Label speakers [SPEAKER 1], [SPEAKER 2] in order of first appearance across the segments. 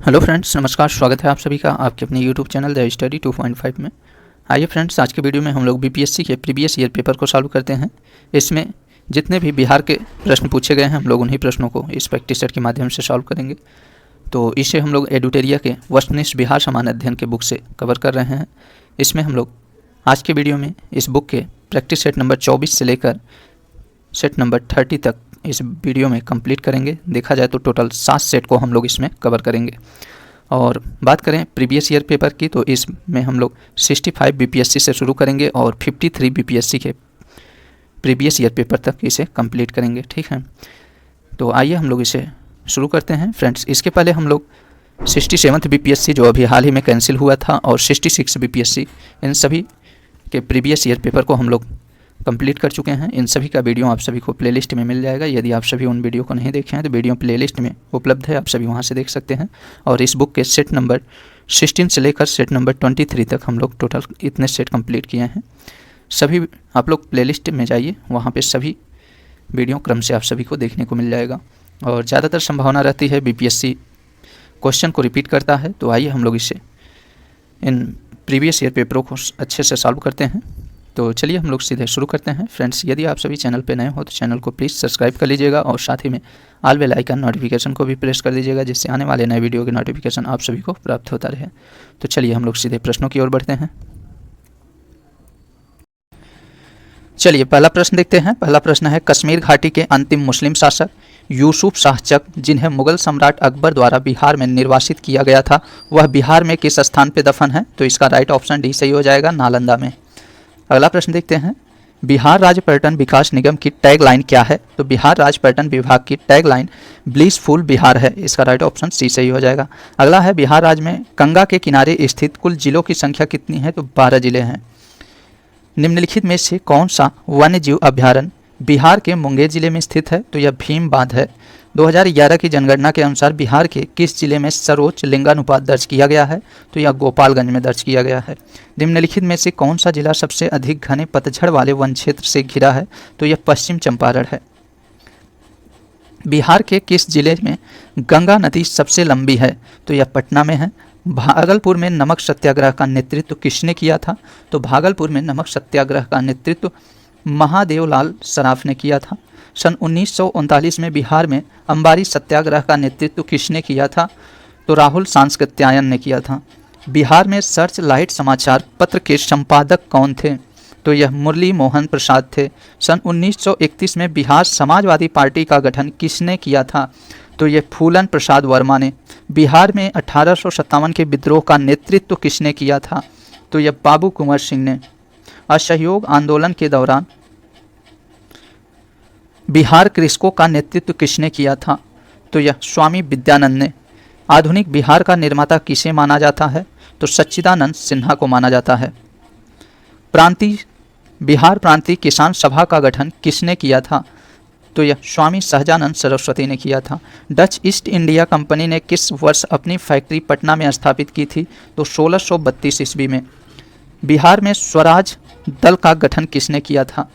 [SPEAKER 1] Hello friends, नमस्कार। स्वागत है आप सभी का आपके अपने यूट्यूब चैनल द स्टडी 2.5 में। आइए फ्रेंड्स, आज के वीडियो में हम लोग बीपीएससी के प्रीवियस ईयर पेपर को सॉल्व करते हैं। इसमें जितने भी बिहार के प्रश्न पूछे गए हैं, हम लोग उन्हीं प्रश्नों को इस प्रैक्टिस सेट के माध्यम से सॉल्व करेंगे। तो इसे हम लोग एडुटेरिया के वस्तुनिष्ठ बिहार सामान्य अध्ययन के बुक से कवर कर रहे हैं। इसमें हम लोग आज के वीडियो में इस बुक के प्रैक्टिस सेट नंबर 24 से लेकर सेट नंबर 30 तक इस वीडियो में कंप्लीट करेंगे। देखा जाए तो टोटल 7 सेट को हम लोग इसमें कवर करेंगे। और बात करें प्रीवियस ईयर पेपर की, तो इसमें हम लोग 65 बीपीएससी से शुरू करेंगे और 53 बीपीएससी के प्रीवियस ईयर पेपर तक इसे कंप्लीट करेंगे। ठीक है, तो आइए हम लोग इसे शुरू करते हैं फ्रेंड्स। इसके पहले हम लोग 67 बीपीएससी जो अभी हाल ही में कैंसिल हुआ था और 66 बीपीएससी, इन सभी के प्रीवियस ईयर पेपर को हम लोग कंप्लीट कर चुके हैं। इन सभी का वीडियो आप सभी को प्लेलिस्ट में मिल जाएगा। यदि आप सभी उन वीडियो को नहीं देखे हैं तो वीडियो प्लेलिस्ट में उपलब्ध है, आप सभी वहां से देख सकते हैं। और इस बुक के सेट नंबर 16 से लेकर सेट नंबर 23 तक हम लोग टोटल इतने सेट कंप्लीट किए हैं। सभी आप लोग प्लेलिस्ट में जाइए, वहाँ पे सभी वीडियो क्रम से आप सभी को देखने को मिल जाएगा। और ज़्यादातर संभावना रहती है बीपीएससी क्वेश्चन को रिपीट करता है। तो आइए हम लोग इसे इन प्रीवियस ईयर पेपरों को अच्छे से सॉल्व करते हैं। तो चलिए हम लोग सीधे शुरू करते हैं फ्रेंड्स। यदि आप सभी चैनल पे नए हो तो चैनल को प्लीज़ सब्सक्राइब कर लीजिएगा और साथ ही में ऑल बेल आइकन नोटिफिकेशन को भी प्रेस कर दीजिएगा, जिससे आने वाले नए वीडियो के नोटिफिकेशन आप सभी को प्राप्त होता रहे। तो चलिए हम लोग सीधे प्रश्नों की ओर बढ़ते हैं। चलिए पहला प्रश्न देखते हैं। पहला प्रश्न है, कश्मीर घाटी के अंतिम मुस्लिम शासक यूसुफ शाह चक, जिन्हें मुगल सम्राट अकबर द्वारा बिहार में निर्वासित किया गया था, वह बिहार में किस स्थान पर दफन है? तो इसका राइट ऑप्शन डी सही हो जाएगा, नालंदा में। अगला प्रश्न देखते हैं, बिहार राज्य पर्यटन विकास निगम की टैग लाइन क्या है? तो बिहार राज्य पर्यटन विभाग की टैग लाइन ब्लिसफुल बिहार है। इसका राइट ऑप्शन सी सही हो जाएगा। अगला है, बिहार राज्य में गंगा के किनारे स्थित कुल जिलों की संख्या कितनी है? तो 12 जिले हैं। निम्नलिखित में से कौन सा वन्य जीव अभ्यारण्य बिहार के मुंगेर जिले में स्थित है? तो यह भीम बांध है। 2011 की जनगणना के अनुसार बिहार के किस जिले में सर्वोच्च लिंगानुपात दर्ज किया गया है? तो यह गोपालगंज में दर्ज किया गया है। निम्नलिखित में से कौन सा जिला सबसे अधिक घने पतझड़ वाले वन क्षेत्र से घिरा है? तो यह पश्चिम चंपारण है। बिहार के किस जिले में गंगा नदी सबसे लंबी है? तो यह पटना में है। भागलपुर में नमक सत्याग्रह का नेतृत्व किसने किया था? तो भागलपुर में नमक सत्याग्रह का नेतृत्व महादेवलाल सराफ ने किया था। सन 1939 में बिहार में अंबारी सत्याग्रह का नेतृत्व किसने किया था? तो राहुल सांस्कृत्यायन ने किया था। बिहार में सर्च लाइट समाचार पत्र के संपादक कौन थे? तो यह मुरली मोहन प्रसाद थे। सन 1931 में बिहार समाजवादी पार्टी का गठन किसने किया था? तो यह फूलन प्रसाद वर्मा ने। बिहार में 1857 के विद्रोह का नेतृत्व किसने किया था? तो यह बाबू कुंवर सिंह ने। असहयोग आंदोलन के दौरान बिहार कृषकों का नेतृत्व किसने किया था? तो यह स्वामी विद्यानंद ने। आधुनिक बिहार का निर्माता किसे माना जाता है? तो सच्चिदानंद सिन्हा को माना जाता है। बिहार प्रांतीय किसान सभा का गठन किसने किया था? तो यह स्वामी सहजानंद सरस्वती ने किया था। डच ईस्ट इंडिया कंपनी ने किस वर्ष अपनी फैक्ट्री पटना में स्थापित की थी? तो 1632 ईस्वी में। बिहार में स्वराज दल का गठन किसने किया था?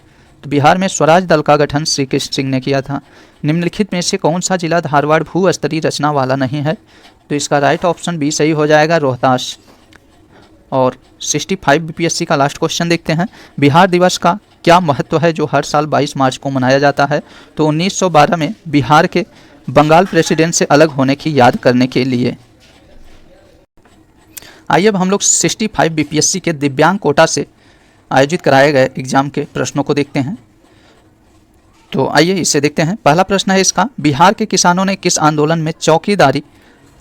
[SPEAKER 1] तो बिहार में स्वराज दल का गठन श्री कृष्ण सिंह ने किया था। निम्नलिखित में से कौन सा जिला धारवाड़ भू-स्तरीय रचना वाला नहीं है? तो इसका राइट ऑप्शन बी सही हो जाएगा, रोहतास। और 65 बीपीएससी का लास्ट क्वेश्चन देखते हैं। बिहार दिवस का क्या महत्व है जो हर साल 22 मार्च को मनाया जाता है? तो 1912 में बिहार के बंगाल प्रेसिडेंट से अलग होने की याद करने के लिए। आइए अब हम लोग 65 बीपीएससी के दिव्यांग कोटा से आयोजित कराए गए एग्जाम के प्रश्नों को देखते हैं। तो आइए इसे देखते हैं। पहला प्रश्न है इसका, बिहार के किसानों ने किस आंदोलन में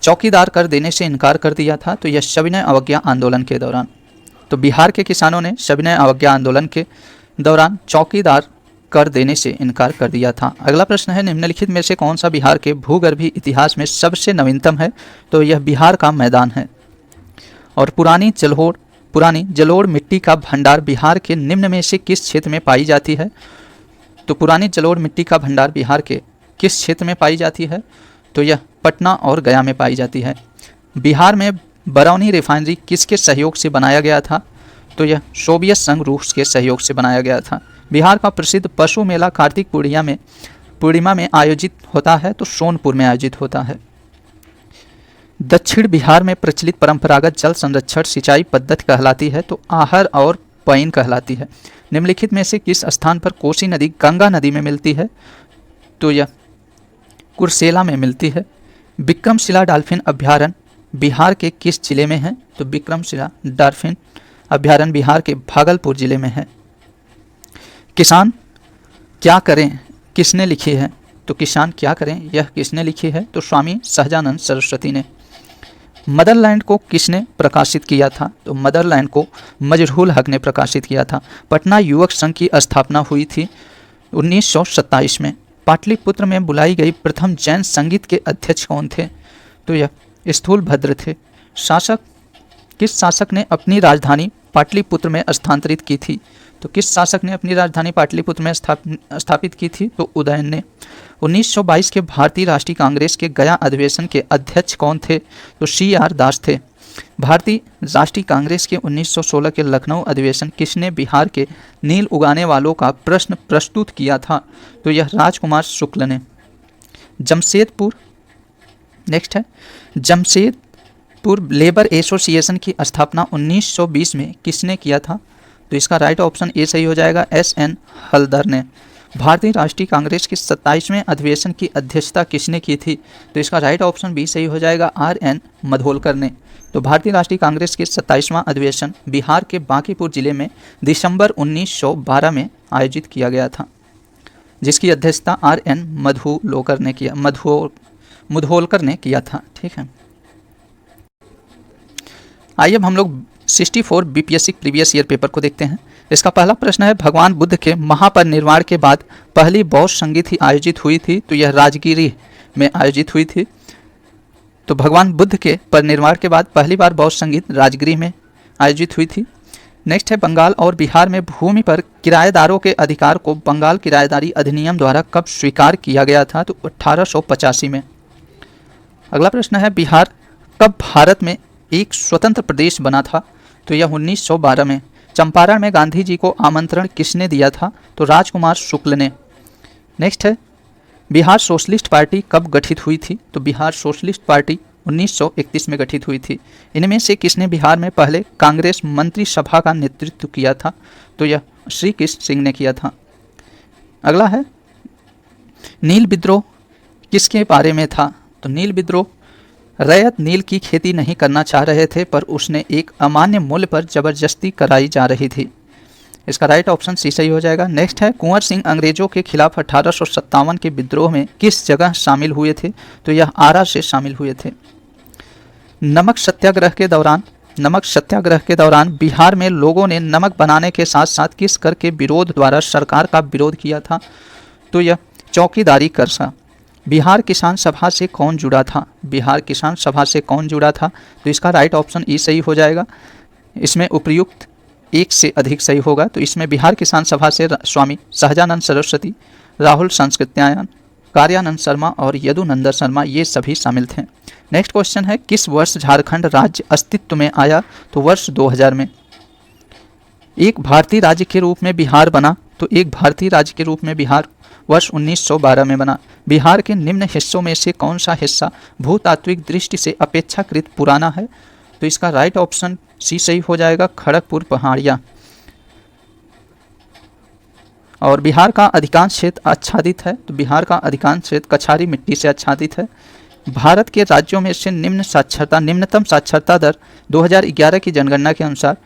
[SPEAKER 1] चौकीदार कर देने से इनकार कर दिया था? तो यह सविनय अवज्ञा आंदोलन के दौरान। तो बिहार के किसानों ने सविनय अवज्ञा आंदोलन के दौरान चौकीदार कर देने से इनकार कर दिया था। अगला प्रश्न है, निम्नलिखित में से कौन सा बिहार के भूगर्भीय इतिहास में सबसे नवीनतम है? तो यह बिहार का मैदान है। और पुरानी जलोढ़ मिट्टी का भंडार बिहार के निम्न में से किस क्षेत्र में पाई जाती है? तो पुरानी जलोढ़ मिट्टी का भंडार बिहार के किस क्षेत्र में पाई जाती है? तो यह पटना और गया में पाई जाती है। बिहार में बरौनी रिफाइनरी किसके सहयोग से बनाया गया था? तो यह सोवियत संघ रूस के सहयोग से बनाया गया था। बिहार का प्रसिद्ध पशु मेला कार्तिक पूर्णिमा में आयोजित होता है? तो सोनपुर में आयोजित होता है। दक्षिण बिहार में प्रचलित परंपरागत जल संरक्षण सिंचाई पद्धति कहलाती है? तो आहर और पैन कहलाती है। निम्नलिखित में से किस स्थान पर कोसी नदी गंगा नदी में मिलती है? तो यह कुर्सेला में मिलती है। विक्रमशिला डॉल्फिन अभ्यारण्य बिहार के किस जिले में है? तो विक्रमशिला डॉल्फिन अभ्यारण्य बिहार के भागलपुर जिले में है। किसान क्या करें किसने लिखी है? तो किसान क्या करें यह किसने लिखी है? तो स्वामी सहजानंद सरस्वती ने। मदरलैंड को किसने प्रकाशित किया था? तो मदरलैंड को मजरूल हक ने प्रकाशित किया था। पटना युवक संघ की स्थापना हुई थी 1927 में। पाटलिपुत्र में बुलाई गई प्रथम जैन संगीत के अध्यक्ष कौन थे? तो यह स्थूलभद्र थे। किस शासक ने अपनी राजधानी पाटलिपुत्र में स्थानांतरित की थी? तो किस शासक ने अपनी राजधानी पाटलिपुत्र में स्थापित की थी? तो उदयन ने। 1922 के भारतीय राष्ट्रीय कांग्रेस के गया अधिवेशन के अध्यक्ष कौन थे? तो CR दास थे। भारतीय राष्ट्रीय कांग्रेस के 1916 के लखनऊ अधिवेशन किसने बिहार के नील उगाने वालों का प्रश्न प्रस्तुत किया था? तो यह राजकुमार शुक्ल ने। जमशेदपुर नेक्स्ट है, जमशेदपुर लेबर एसोसिएशन की स्थापना 1920 में किसने किया था? तो इसका राइट ऑप्शन ए सही हो जाएगा, SN हलदर ने। भारतीय राष्ट्रीय कांग्रेस के 27वें अधिवेशन की अध्यक्षता किसने की थी? तो इसका राइट ऑप्शन बी सही हो जाएगा, RN मधोलकर ने। तो भारतीय राष्ट्रीय कांग्रेस के 27वां अधिवेशन बिहार के बांकीपुर जिले में दिसंबर 1912 में आयोजित किया गया था, जिसकी अध्यक्षता RN मुधोलकर ने किया था। ठीक है, आइए अब हम लोग 64 BPSC प्रीवियस ईयर पेपर को देखते हैं। इसका पहला प्रश्न है, भगवान बुद्ध के महापरिनिर्वाण के बाद पहली बौद्ध संगीत ही आयोजित हुई थी? तो यह राजगिरी में आयोजित हुई थी। तो भगवान बुद्ध के परिनिर्वाण के बाद पहली बार बौद्ध संगीत राजगिरी में आयोजित हुई थी। नेक्स्ट है, बंगाल और बिहार में भूमि पर किराएदारों के अधिकार को बंगाल किराएदारी अधिनियम द्वारा कब स्वीकार किया गया था? तो 1885 में। अगला प्रश्न है, बिहार कब भारत में एक स्वतंत्र प्रदेश बना था? तो यह 1912 में। चंपारण में गांधी जी को आमंत्रण किसने दिया था? तो राजकुमार शुक्ल ने। नेक्स्ट है, बिहार सोशलिस्ट पार्टी कब गठित हुई थी? तो बिहार सोशलिस्ट पार्टी 1931 में गठित हुई थी। इनमें से किसने बिहार में पहले कांग्रेस मंत्री सभा का नेतृत्व किया था? तो यह श्री कृष्ण सिंह ने किया था। अगला है, नील विद्रोह किसके बारे में था? तो नील विद्रोह रैयत नील की खेती नहीं करना चाह रहे थे, पर उसने एक अमान्य मूल्य पर जबरदस्ती कराई जा रही थी। इसका राइट ऑप्शन सी सही हो जाएगा। नेक्स्ट है, कुंवर सिंह अंग्रेजों के खिलाफ 1857 के विद्रोह में किस जगह शामिल हुए थे? तो यह आरा से शामिल हुए थे। नमक सत्याग्रह के दौरान बिहार में लोगों ने नमक बनाने के साथ साथ किस कर के विरोध द्वारा सरकार का विरोध किया था? तो यह चौकीदारी कर सा। बिहार किसान सभा से कौन जुड़ा था? बिहार किसान सभा से कौन जुड़ा था? तो इसका राइट ऑप्शन ई सही हो जाएगा। इसमें उपर्युक्त एक से अधिक सही होगा। तो इसमें बिहार किसान सभा से स्वामी सहजानंद सरस्वती, राहुल संस्कृत्यायन, कार्यानंद शर्मा और यदुनंदन शर्मा ये सभी शामिल थे। नेक्स्ट क्वेश्चन है, किस वर्ष झारखंड राज्य अस्तित्व में आया? तो वर्ष 2000 में। एक भारतीय राज्य के रूप में बिहार बना? तो एक भारतीय राज्य के रूप में बिहार वर्ष 1912 में बना। बिहार के निम्न हिस्सों में से कौन सा हिस्सा भूतात्विक दृष्टि से अपेक्षाकृत पुराना है? तो इसका राइट ऑप्शन सी सही हो जाएगा, खड़गपुर पहाड़ियाँ। और बिहार का अधिकांश क्षेत्र आच्छादित है। तो बिहार का अधिकांश क्षेत्र कछारी मिट्टी से आच्छादित है। भारत के राज्यों में से निम्नतम साक्षरता दर 2011 की जनगणना के अनुसार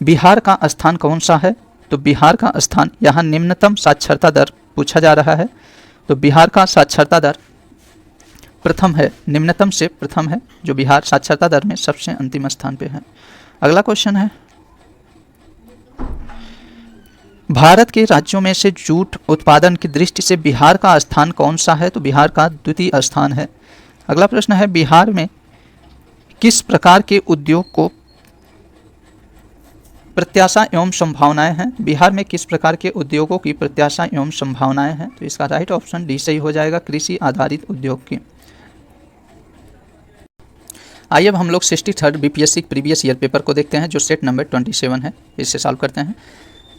[SPEAKER 1] बिहार का स्थान कौन सा है? तो बिहार का स्थान, यहाँ निम्नतम साक्षरता दर पूछा जा रहा है, तो बिहार का साक्षरता दर प्रथम है, निम्नतम से प्रथम है, जो बिहार साक्षरता दर में सबसे अंतिम स्थान पे है। अगला क्वेश्चन है, भारत के राज्यों में से जूट उत्पादन की दृष्टि से बिहार का स्थान कौन सा है? तो बिहार का द्वितीय स्थान है। अगला प्रश्न है, बिहार में किस प्रकार के उद्योग को प्रत्याशा एवं संभावनाएं हैं? बिहार में किस प्रकार के उद्योगों की प्रत्याशा एवं संभावनाएं हैं? तो इसका राइट ऑप्शन डी सही हो जाएगा, कृषि आधारित उद्योग की। आइए अब हम लोग 63rd BPSC previous year paper को देखते हैं, जो सेट नंबर 27 है। इससे सॉल्व करते हैं।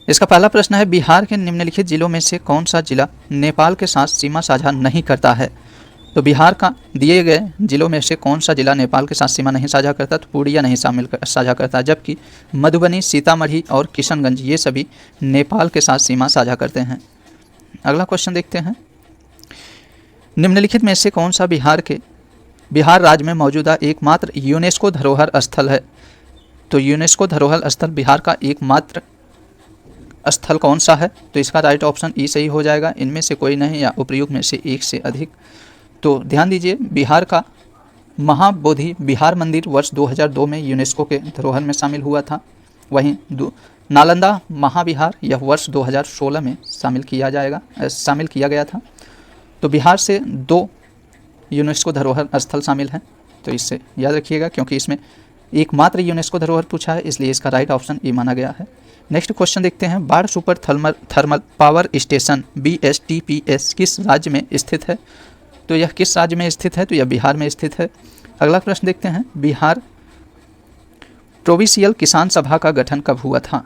[SPEAKER 1] इसका पहला प्रश्न है, बिहार के निम्नलिखित जिलों में से कौन सा जिला नेपाल के साथ सीमा साझा नहीं करता है? तो बिहार का दिए गए जिलों में से कौन सा जिला नेपाल के साथ सीमा नहीं साझा करता? तो पूर्णिया नहीं साझा करता, जबकि मधुबनी, सीतामढ़ी और किशनगंज ये सभी नेपाल के साथ सीमा साझा करते हैं। अगला क्वेश्चन देखते हैं, निम्नलिखित में से कौन सा बिहार राज्य में मौजूदा एकमात्र यूनेस्को धरोहर स्थल है? तो यूनेस्को धरोहर स्थल बिहार का एकमात्र स्थल कौन सा है? तो इसका राइट ऑप्शन ई सही हो जाएगा, इनमें से कोई नहीं या उपयुक्त में से एक से अधिक। तो ध्यान दीजिए, बिहार का महाबोधि बिहार मंदिर वर्ष 2002 में यूनेस्को के धरोहर में शामिल हुआ था। वहीं नालंदा महाविहार यह वर्ष 2016 में शामिल किया गया था। तो बिहार से 2 यूनेस्को धरोहर स्थल शामिल हैं, तो इससे याद रखिएगा, क्योंकि इसमें एकमात्र यूनेस्को धरोहर पूछा है, इसलिए इसका राइट ऑप्शन ई माना गया है। नेक्स्ट क्वेश्चन देखते हैं, बाढ़ super thermal power station BSTPS किस राज्य में स्थित है? तो यह किस राज्य में स्थित है? तो यह बिहार में स्थित है। अगला प्रश्न देखते हैं, बिहार प्रोविंशियल किसान सभा का गठन कब हुआ था?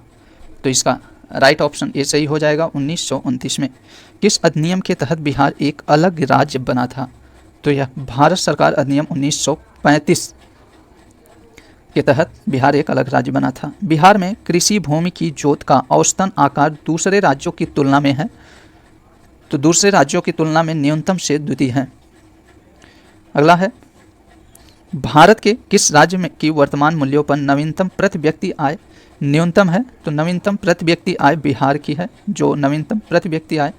[SPEAKER 1] तो इसका राइट ऑप्शन ए सही हो जाएगा, 1929 में। किस अधिनियम के तहत बिहार एक अलग राज्य बना था? तो यह भारत सरकार अधिनियम 1935 के तहत बिहार एक अलग राज्य बना था। बिहार में कृषि भूमि की जोत का औसतन आकार दूसरे राज्यों की तुलना में है, तो दूसरे राज्यों की तुलना में न्यूनतम से द्वितीय है। अगला है, भारत के किस राज्य में की वर्तमान मूल्यों पर नवीनतम प्रति व्यक्ति आय न्यूनतम है? तो नवीनतम प्रति व्यक्ति आय बिहार की है, जो नवीनतम प्रति व्यक्ति आय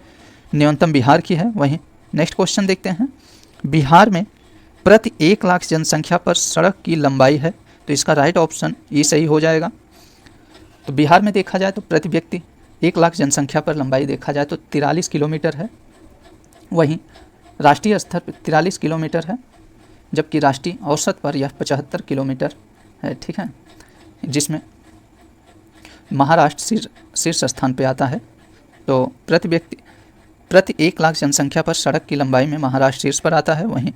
[SPEAKER 1] न्यूनतम बिहार की है। वहीं नेक्स्ट क्वेश्चन देखते हैं, बिहार में प्रति 1 लाख जनसंख्या पर सड़क की लंबाई है? तो इसका राइट ऑप्शन ई सही हो जाएगा। तो बिहार में देखा जाए तो प्रति व्यक्ति 1 लाख जनसंख्या पर लंबाई देखा जाए तो 43 किलोमीटर है। वहीं राष्ट्रीय स्तर पर 43 किलोमीटर है, जबकि राष्ट्रीय औसत पर यह 75 किलोमीटर है। ठीक है, जिसमें महाराष्ट्र शीर्ष स्थान पे आता है। तो प्रति 1 लाख जनसंख्या पर सड़क की लंबाई में महाराष्ट्र शीर्ष पर आता है। वहीं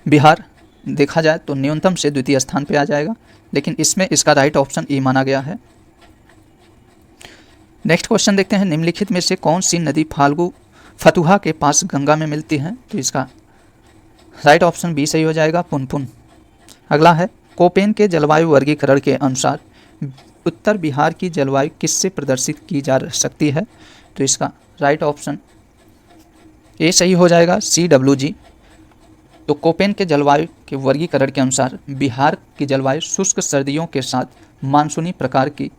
[SPEAKER 1] बिहार देखा जाए तो न्यूनतम से द्वितीय स्थान पे आ जाएगा, लेकिन इसमें इसका राइट ऑप्शन ई माना गया है। नेक्स्ट क्वेश्चन देखते हैं, निम्नलिखित में से कौन सी नदी फाल्गु फतुहा के पास गंगा में मिलती है? तो इसका राइट ऑप्शन बी सही हो जाएगा, पुनपुन। अगला है, कोपेन के जलवायु वर्गीकरण के अनुसार उत्तर बिहार की जलवायु किससे प्रदर्शित की जा सकती है? तो इसका राइट ऑप्शन ए सही हो जाएगा, CWG। तो कोपेन के जलवायु के वर्गीकरण के अनुसार बिहार की जलवायु शुष्क सर्दियों के साथ मानसूनी प्रकार की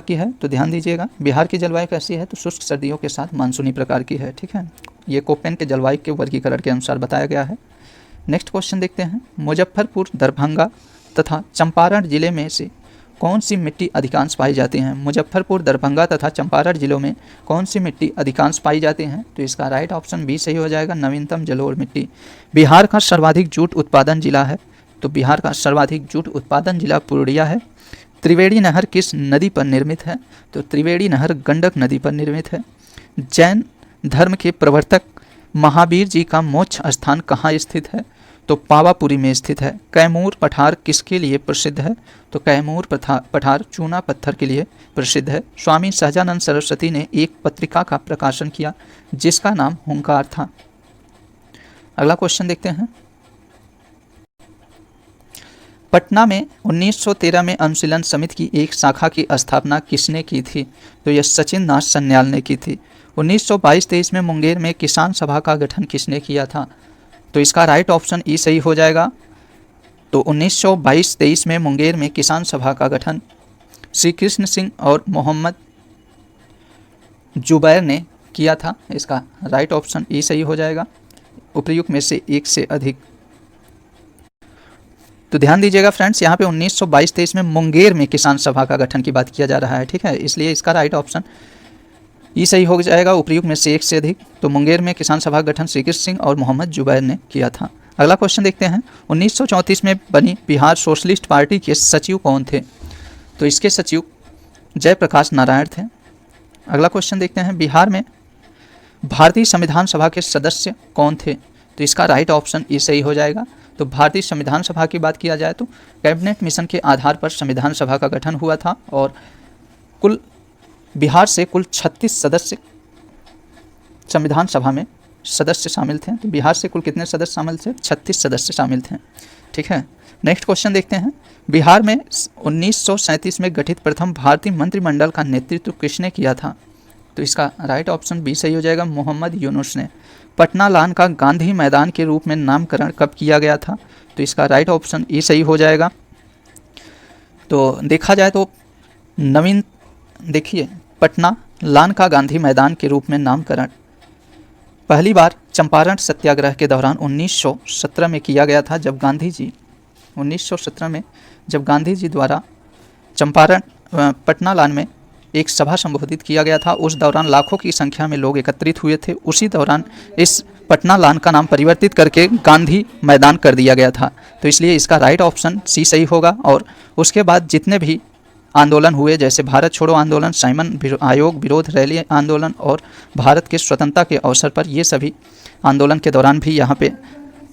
[SPEAKER 1] है। तो ध्यान दीजिएगा, बिहार की जलवायु कैसी है? तो शुष्क सर्दियों के साथ मानसूनी प्रकार की है। ठीक है, ये कोपेन के जलवायु के वर्गीकरण के अनुसार बताया गया है। नेक्स्ट क्वेश्चन देखते हैं, मुजफ्फरपुर, दरभंगा तथा चंपारण जिले में से कौन सी मिट्टी अधिकांश पाई जाती हैं? मुजफ्फरपुर, दरभंगा तथा चंपारण जिलों में कौन सी मिट्टी अधिकांश पाई जाती हैं? तो इसका राइट ऑप्शन बी सही हो जाएगा, नवीनतम जलोढ़ मिट्टी। बिहार का सर्वाधिक जूट उत्पादन जिला है? तो बिहार का सर्वाधिक जूट उत्पादन जिला पूर्णिया है। त्रिवेणी नहर किस नदी पर निर्मित है? तो त्रिवेणी नहर गंडक नदी पर निर्मित है। जैन धर्म के प्रवर्तक महावीर जी का मोक्ष स्थान कहाँ स्थित है? तो पावापुरी में स्थित है। कैमूर पठार किसके लिए प्रसिद्ध है? तो कैमूर पठार चूना पत्थर के लिए प्रसिद्ध है। स्वामी सहजानंद सरस्वती ने एक पत्रिका का प्रकाशन किया जिसका नाम हुंकार था। अगला क्वेश्चन देखते हैं, पटना में 1913 में अनुशीलन समिति की एक शाखा की स्थापना किसने की थी? तो यह सचिन नाथ सन्याल ने की थी। 1922-23 में मुंगेर में किसान सभा का गठन किसने किया था? तो इसका राइट ऑप्शन ई सही हो जाएगा। तो 1922-23 में मुंगेर में किसान सभा का गठन श्री कृष्ण सिंह और मोहम्मद जुबैर ने किया था। इसका राइट ऑप्शन ई सही हो जाएगा, उपयुक्त में से एक से अधिक। तो ध्यान दीजिएगा फ्रेंड्स, यहाँ पे 1922-23 में मुंगेर में किसान सभा का गठन की बात किया जा रहा है। ठीक है, इसलिए इसका राइट ऑप्शन ई सही हो जाएगा, उपयुक्त में से एक से अधिक। तो मुंगेर में किसान सभा गठन श्री कृष्ण सिंह और मोहम्मद जुबैर ने किया था। अगला क्वेश्चन देखते हैं, 1934 में बनी बिहार सोशलिस्ट पार्टी के सचिव कौन थे? तो इसके सचिव जयप्रकाश नारायण थे। अगला क्वेश्चन देखते हैं, बिहार में भारतीय संविधान सभा के सदस्य कौन थे? तो इसका राइट ऑप्शन ई सही हो जाएगा। तो भारतीय संविधान सभा की बात किया जाए तो कैबिनेट मिशन के आधार पर संविधान सभा का गठन हुआ था और बिहार से कुल 36 सदस्य संविधान सभा में सदस्य शामिल थे। तो बिहार से कुल कितने सदस्य शामिल थे? 36 सदस्य शामिल थे। ठीक है, नेक्स्ट क्वेश्चन देखते हैं। बिहार में 1937 में गठित प्रथम भारतीय मंत्रिमंडल का नेतृत्व किसने किया था? तो इसका राइट ऑप्शन बी सही हो जाएगा, मोहम्मद यूनुस ने। पटना लान का गांधी मैदान के रूप में नामकरण कब किया गया था? तो इसका राइट ऑप्शन ए सही हो जाएगा। तो देखा जाए तो देखिए पटना लान का गांधी मैदान के रूप में नामकरण पहली बार चंपारण सत्याग्रह के दौरान 1917 में किया गया था, जब गांधी जी 1917 में जब गांधी जी द्वारा चंपारण पटना लान में एक सभा संबोधित किया गया था। उस दौरान लाखों की संख्या में लोग एकत्रित हुए थे। उसी दौरान इस पटना लान का नाम परिवर्तित करके गांधी मैदान कर दिया गया था। तो इसलिए इसका राइट ऑप्शन सी सही होगा। और उसके बाद जितने भी आंदोलन हुए, जैसे भारत छोड़ो आंदोलन, साइमन आयोग विरोध रैली आंदोलन और भारत के स्वतंत्रता के अवसर पर, ये सभी आंदोलन के दौरान भी यहाँ पे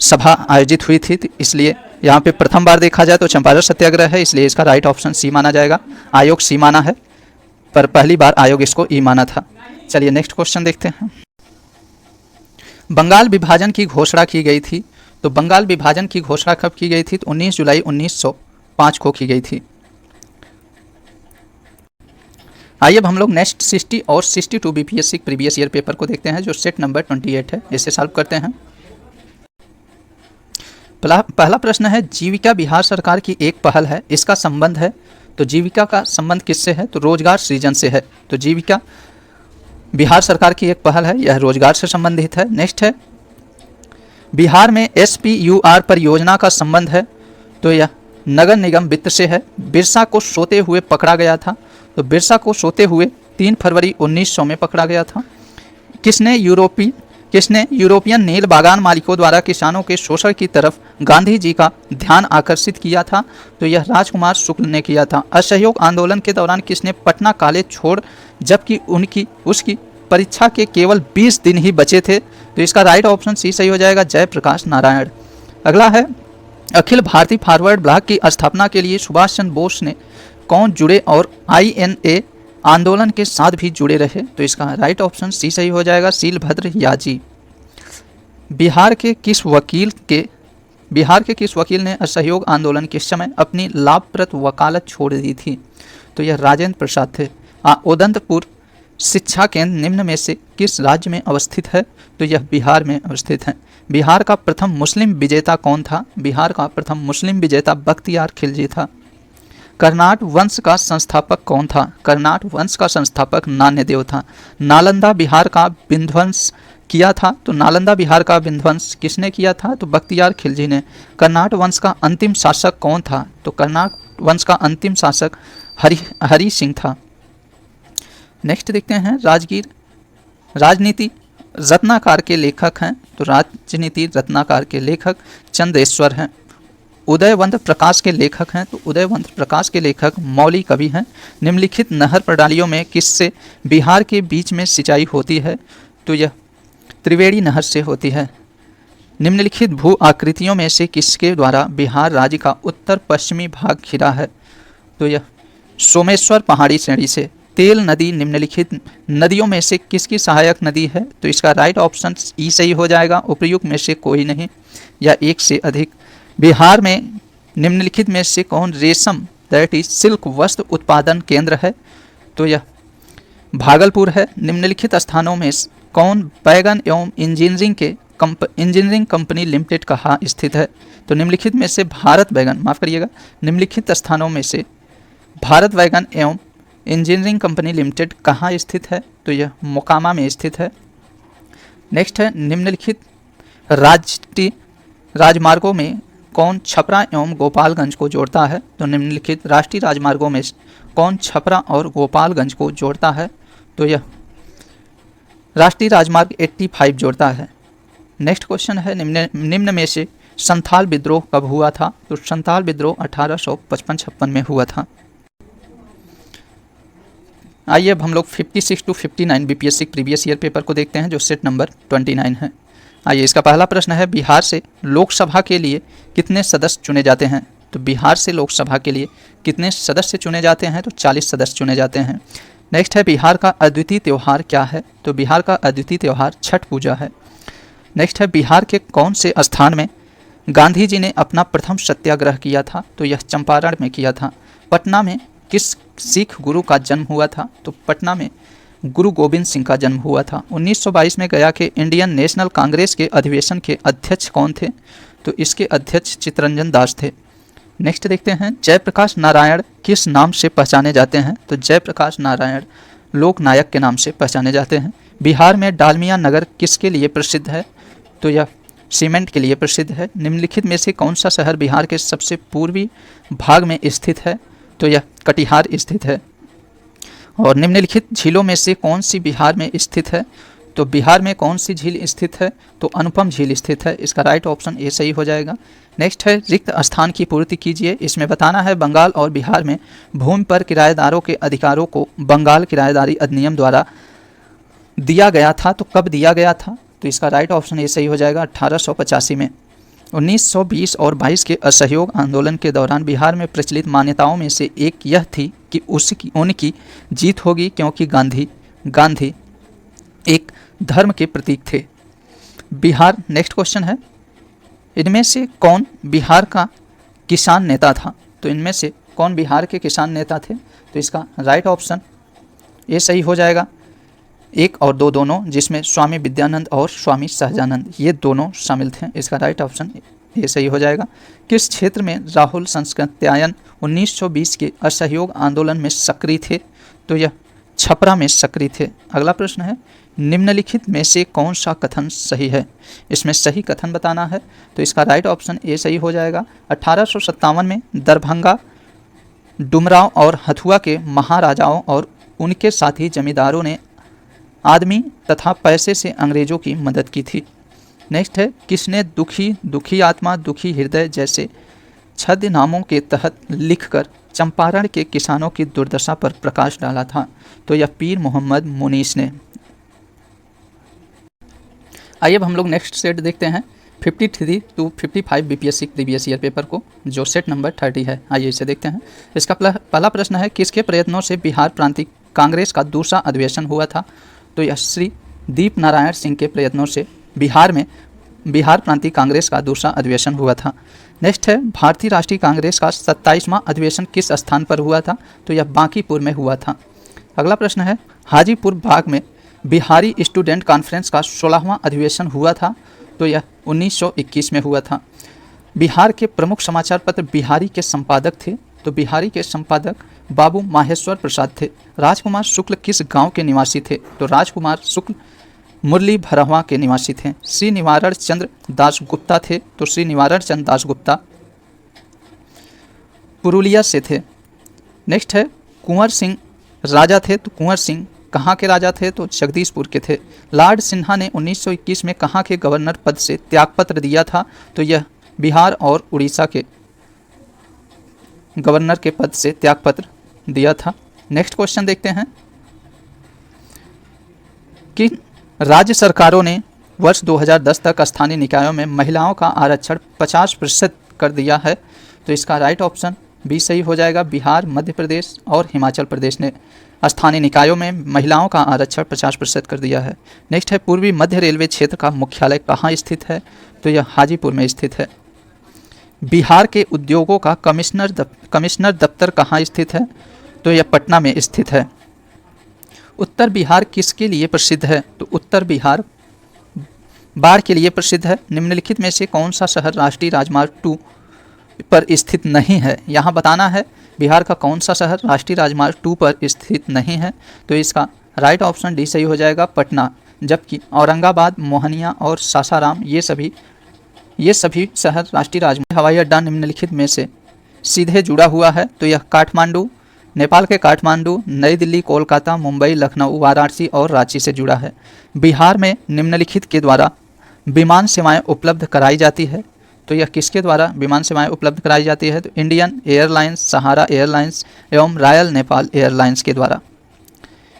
[SPEAKER 1] सभा आयोजित हुई थी। तो इसलिए यहाँ पे प्रथम बार देखा जाए तो चंपारण सत्याग्रह है, इसलिए इसका राइट ऑप्शन सी माना जाएगा। आयोग सी माना है, पर पहली बार आयोग इसको ई माना था। चलिए नेक्स्ट क्वेश्चन देखते हैं। बंगाल विभाजन की घोषणा की गई थी। तो बंगाल विभाजन की घोषणा कब की गई थी? तो 19 जुलाई 1905 को की गई थी। आइए अब हम लोग नेक्स्ट 60 और 62 बीपीएससी प्रीवियस ईयर पेपर को देखते हैं, जो सेट नंबर 28 है। इसे सॉल्व करते हैं। पहला प्रश्न है, जीविका बिहार सरकार की एक पहल है, इसका संबंध है। तो जीविका का संबंध किससे है? तो रोजगार सृजन से है। तो जीविका बिहार सरकार की एक पहल है, यह रोजगार से संबंधित है। नेक्स्ट है, बिहार में SPUR परियोजना का संबंध है। तो यह नगर निगम वित्त से है। बिरसा को सोते हुए पकड़ा गया था। तो बिरसा को सोते हुए 3 फरवरी 1900 में पकड़ा गया था। किसने यूरोपियन नील बागान मालिकों द्वारा किसानों के शोषण की तरफ गांधी जी का ध्यान आकर्षित किया था? तो यह राजकुमार शुक्ल ने किया था। असहयोग आंदोलन के दौरान किसने पटना कॉलेज छोड़, जबकि उसकी परीक्षा के केवल 20 दिन ही बचे थे? तो इसका राइट ऑप्शन सी सही हो जाएगा, जयप्रकाश नारायण। अगला है, अखिल भारतीय फॉरवर्ड ब्लॉक की स्थापना के लिए सुभाष चंद्र बोस ने कौन जुड़े और INA आंदोलन के साथ भी जुड़े रहे? तो इसका राइट ऑप्शन सी सही हो जाएगा, शीलभद्र याजी। बिहार के किस वकील ने असहयोग आंदोलन के समय अपनी लाभप्रद वकालत छोड़ दी थी? तो यह राजेंद्र प्रसाद थे। उदंतपुर शिक्षा केंद्र निम्न में से किस राज्य में अवस्थित है? तो यह बिहार में अवस्थित है। बिहार का प्रथम मुस्लिम विजेता कौन था? बिहार का प्रथम मुस्लिम विजेता बख्तियार खिलजी था। कर्नाट वंश का संस्थापक कौन था? कर्नाट वंश का संस्थापक नान्यदेव था। नालंदा बिहार का विध्वंस किया था। तो नालंदा बिहार का विध्वंस किसने किया था? तो बख्तियार खिलजी ने। कर्नाट वंश का अंतिम शासक कौन था? तो कर्नाट वंश का अंतिम शासक हरि सिंह था। नेक्स्ट देखते हैं, राजनीति रत्नाकर के लेखक हैं। तो राजनीति रत्नाकर के लेखक चंद्रेश्वर हैं। उदयवंत प्रकाश के लेखक हैं। तो उदयवंत प्रकाश के लेखक मौली कवि हैं। निम्नलिखित नहर प्रणालियों में किससे बिहार के बीच में सिंचाई होती है? तो यह त्रिवेणी नहर से होती है। निम्नलिखित भू आकृतियों में से किसके द्वारा बिहार राज्य का उत्तर पश्चिमी भाग घिरा है? तो यह सोमेश्वर पहाड़ी श्रेणी से। तेल नदी निम्नलिखित नदियों में से किसकी सहायक नदी है? तो इसका राइट ऑप्शन ई सही हो जाएगा, उपयुक्त में से कोई नहीं या एक से अधिक। बिहार में निम्नलिखित में से कौन रेशम दैट इज सिल्क वस्त्र उत्पादन केंद्र है? तो यह भागलपुर है। निम्नलिखित स्थानों में कौन बैगन एवं इंजीनियरिंग कंपनी लिमिटेड कहाँ स्थित है? तो निम्नलिखित में से निम्नलिखित स्थानों में से भारत बैगन एवं इंजीनियरिंग कंपनी लिमिटेड कहाँ स्थित है? तो यह मोकामा में स्थित है। नेक्स्ट है, निम्नलिखित राष्ट्रीय राजमार्गों में कौन छपरा एवं गोपालगंज को जोड़ता है? तो निम्नलिखित राष्ट्रीय राजमार्गों में कौन छपरा और गोपालगंज को जोड़ता है? तो यह राष्ट्रीय राजमार्ग 85 जोड़ता है। नेक्स्ट क्वेश्चन है, निम्न में से संथाल विद्रोह कब हुआ था? तो संथाल विद्रोह 1855-56 में हुआ था। आइए अब हम लोग 56 to 59 BPSC previous year paper को देखते हैं, जो सेट नंबर 29 है। आइए, इसका पहला प्रश्न है, बिहार से लोकसभा के लिए कितने सदस्य चुने जाते हैं? तो बिहार से लोकसभा के लिए कितने सदस्य चुने जाते हैं? तो 40 सदस्य चुने जाते हैं। नेक्स्ट है बिहार का अद्वितीय त्यौहार क्या है? तो बिहार का अद्वितीय त्यौहार छठ पूजा है। नेक्स्ट है बिहार के कौन से स्थान में गांधी जी ने अपना प्रथम सत्याग्रह किया था? तो यह चंपारण में किया था। पटना में किस सिख गुरु का जन्म हुआ था? तो पटना में गुरु गोविंद सिंह का जन्म हुआ था। 1922 में गया के इंडियन नेशनल कांग्रेस के अधिवेशन के अध्यक्ष कौन थे? तो इसके अध्यक्ष चित्तरंजन दास थे। नेक्स्ट देखते हैं जयप्रकाश नारायण किस नाम से पहचाने जाते हैं? तो जयप्रकाश नारायण लोक नायक के नाम से पहचाने जाते हैं। बिहार में डालमिया नगर किसके लिए प्रसिद्ध है? तो यह सीमेंट के लिए प्रसिद्ध है। निम्नलिखित में से कौन सा शहर बिहार के सबसे पूर्वी भाग में स्थित है? तो यह कटिहार स्थित है। और निम्नलिखित झीलों में से कौन सी बिहार में स्थित है? तो बिहार में कौन सी झील स्थित है? तो अनुपम झील स्थित है। इसका राइट ऑप्शन ए सही हो जाएगा। नेक्स्ट है रिक्त स्थान की पूर्ति कीजिए। इसमें बताना है बंगाल और बिहार में भूमि पर किराएदारों के अधिकारों को बंगाल किराएदारी अधिनियम द्वारा दिया गया था। तो कब दिया गया था? तो इसका राइट ऑप्शन ए सही हो जाएगा 1885 में। 1920 और 22 के असहयोग आंदोलन के दौरान बिहार में प्रचलित मान्यताओं में से एक यह थी कि उनकी जीत होगी क्योंकि गांधी एक धर्म के प्रतीक थे। बिहार नेक्स्ट क्वेश्चन है इनमें से कौन बिहार का किसान नेता था? तो इनमें से कौन बिहार के किसान नेता थे? तो इसका राइट ऑप्शन ये सही हो जाएगा 1 और 2 दोनों, जिसमें स्वामी विद्यानंद और स्वामी सहजानंद ये दोनों शामिल थे। इसका राइट ऑप्शन ये सही हो जाएगा। किस क्षेत्र में राहुल संस्कृत्यायन 1920 के असहयोग आंदोलन में सक्रिय थे? तो यह छपरा में सक्रिय थे। अगला प्रश्न है निम्नलिखित में से कौन सा कथन सही है? इसमें सही कथन बताना है। तो इसका राइट ऑप्शन ए सही हो जाएगा। 1857 में दरभंगा, डुमरांव और हथुआ के महाराजाओं और उनके साथी जमींदारों ने आदमी तथा पैसे से अंग्रेजों की मदद की थी। नेक्स्ट है किसने दुखी आत्मा दुखी हृदय जैसे छद्म नामों के तहत लिखकर चंपारण के किसानों की दुर्दशा पर प्रकाश डाला था? तो यह पीर मोहम्मद मुनीस ने। आइए अब हम लोग नेक्स्ट सेट देखते हैं 53 to 55 BPSC previous year paper को, जो सेट नंबर 30 है। आइए इसे देखते हैं। इसका पहला प्रश्न है किसके प्रयत्नों से बिहार प्रांतीय कांग्रेस का दूसरा अधिवेशन हुआ था? तो यह श्री दीप नारायण सिंह के प्रयत्नों से बिहार में बिहार प्रांतीय कांग्रेस का दूसरा अधिवेशन हुआ था। नेक्स्ट है भारतीय राष्ट्रीय कांग्रेस का 27वां अधिवेशन किस स्थान पर हुआ था? तो यह बांकीपुर में हुआ था। अगला प्रश्न है हाजीपुर बाग में बिहारी स्टूडेंट कॉन्फ्रेंस का 16वां अधिवेशन हुआ था? तो यह 1921 में हुआ था। बिहार के प्रमुख समाचार पत्र बिहारी के संपादक थे? तो बिहारी के संपादक बाबू माहेश्वर प्रसाद थे। राजकुमार शुक्ल किस गांव के निवासी थे? तो राजकुमार शुक्ल मुरली भरहवा के निवासी थे। श्री निवारण चंद्र दासगुप्ता थे? तो श्री निवारण चंद्र दासगुप्ता पुरुलिया से थे। नेक्स्ट है कुंवर सिंह राजा थे? तो कुंवर सिंह कहाँ के राजा थे? तो जगदीशपुर के थे। लॉर्ड सिन्हा ने 1921 में कहाँ के गवर्नर पद से त्यागपत्र दिया था? तो यह बिहार और उड़ीसा के गवर्नर के पद से त्यागपत्र दिया था। नेक्स्ट क्वेश्चन देखते हैं कि राज्य सरकारों ने वर्ष 2010 तक स्थानीय निकायों में महिलाओं का आरक्षण 50% कर दिया है? तो इसका राइट ऑप्शन बी सही हो जाएगा। बिहार, मध्य प्रदेश और हिमाचल प्रदेश ने स्थानीय निकायों में महिलाओं का आरक्षण 50% कर दिया है। नेक्स्ट है पूर्वी मध्य रेलवे क्षेत्र का मुख्यालय कहाँ स्थित है? तो यह हाजीपुर में स्थित है। बिहार के उद्योगों का कमिश्नर दफ्तर कहाँ स्थित है? तो यह पटना में स्थित है। उत्तर बिहार किसके लिए प्रसिद्ध है? तो उत्तर बिहार बाढ़ के लिए प्रसिद्ध है। निम्नलिखित में से कौन सा शहर राष्ट्रीय राजमार्ग 2 पर स्थित नहीं है? यहाँ बताना है बिहार का कौन सा शहर राष्ट्रीय राजमार्ग 2 पर स्थित नहीं है। तो इसका राइट ऑप्शन डी सही हो जाएगा, पटना। जबकि औरंगाबाद, मोहनिया और सासाराम ये सभी शहर राष्ट्रीय राजमार्ग हवाई अड्डा निम्नलिखित में से सीधे जुड़ा हुआ है। तो यह काठमांडू, नेपाल के काठमांडू, नई दिल्ली, कोलकाता, मुंबई, लखनऊ, वाराणसी और रांची से जुड़ा है। बिहार में निम्नलिखित के द्वारा विमान सेवाएं उपलब्ध कराई जाती है। तो यह किसके द्वारा विमान सेवाएं उपलब्ध कराई जाती है? तो इंडियन एयरलाइंस, सहारा एयरलाइंस एवं रॉयल नेपाल एयरलाइंस के द्वारा।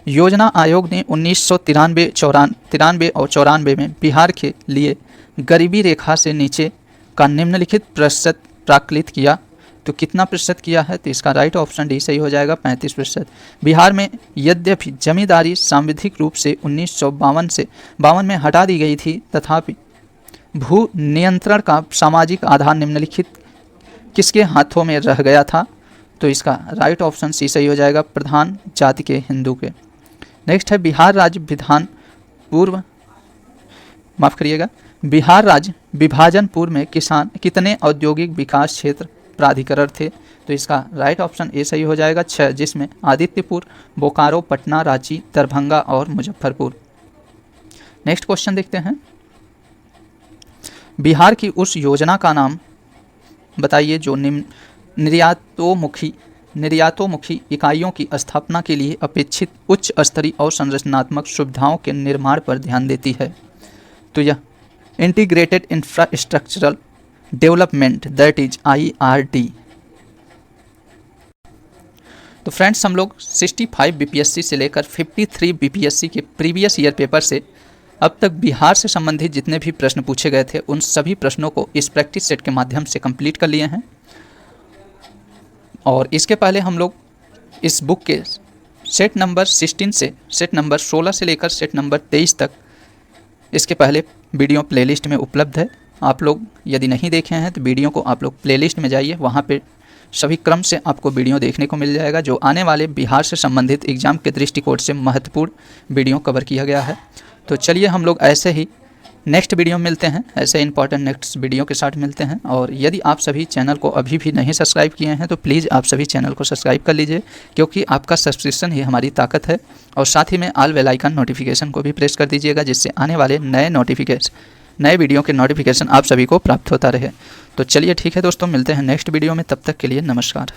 [SPEAKER 1] योजना आयोग ने 1993 और 94 में बिहार के लिए गरीबी रेखा से नीचे का निम्नलिखित प्रतिशत प्राकलित किया। तो कितना प्रतिशत किया है, तो इसका राइट ऑप्शन डी सही हो जाएगा 35%। बिहार में यद्यपि जमींदारी सांविधिक रूप से 1952 से 52 में हटा दी गई थी, तथापि भू नियंत्रण का सामाजिक आधार निम्नलिखित किसके हाथों में रह गया था, तो इसका राइट ऑप्शन सी सही हो जाएगा, प्रधान जाति के हिंदू के। नेक्स्ट है बिहार राज्य बिहार राज्य विभाजन पूर्व में कितने औद्योगिक विकास क्षेत्र प्राधिकरण थे, तो इसका राइट ऑप्शन ए सही हो जाएगा 6, जिसमें आदित्यपुर, बोकारो, पटना, रांची, दरभंगा और मुजफ्फरपुर। नेक्स्ट क्वेश्चन देखते हैं, बिहार की उस योजना का नाम बताइए जो निर्यातोमुखी इकाइयों की स्थापना के लिए अपेक्षित उच्च स्तरीय और संरचनात्मक सुविधाओं के निर्माण पर ध्यान देती है, तो यह integrated infrastructural development, that is IRD। तो फ्रेंड्स, हम लोग 65 BPSC से लेकर 53 BPSC के प्रीवियस ईयर पेपर से अब तक बिहार से संबंधित जितने भी प्रश्न पूछे गए थे उन सभी प्रश्नों को इस प्रैक्टिस सेट के माध्यम से कंप्लीट कर लिए हैं। और इसके पहले हम लोग इस बुक के सेट नंबर 16 से सेट नंबर 16 से लेकर सेट नंबर 23 तक इसके पहले वीडियो प्लेलिस्ट में उपलब्ध है। आप लोग यदि नहीं देखे हैं तो वीडियो को आप लोग प्लेलिस्ट में जाइए, वहाँ पे सभी क्रम से आपको वीडियो देखने को मिल जाएगा जो आने वाले बिहार से संबंधित एग्जाम के दृष्टिकोण से महत्वपूर्ण वीडियो कवर किया गया है। तो चलिए हम लोग ऐसे ही नेक्स्ट वीडियो में मिलते हैं, ऐसे इंपॉर्टेंट नेक्स्ट वीडियो के साथ मिलते हैं। और यदि आप सभी चैनल को अभी भी नहीं सब्सक्राइब किए हैं तो प्लीज़ आप सभी चैनल को सब्सक्राइब कर लीजिए, क्योंकि आपका सब्सक्रिप्शन ही हमारी ताकत है। और साथ ही में ऑल बेल आइकन नोटिफिकेशन को भी प्रेस कर दीजिएगा, जिससे आने वाले नए वीडियो के नोटिफिकेशन आप सभी को प्राप्त होता रहे। तो चलिए ठीक है दोस्तों, मिलते हैं नेक्स्ट वीडियो में, तब तक के लिए नमस्कार।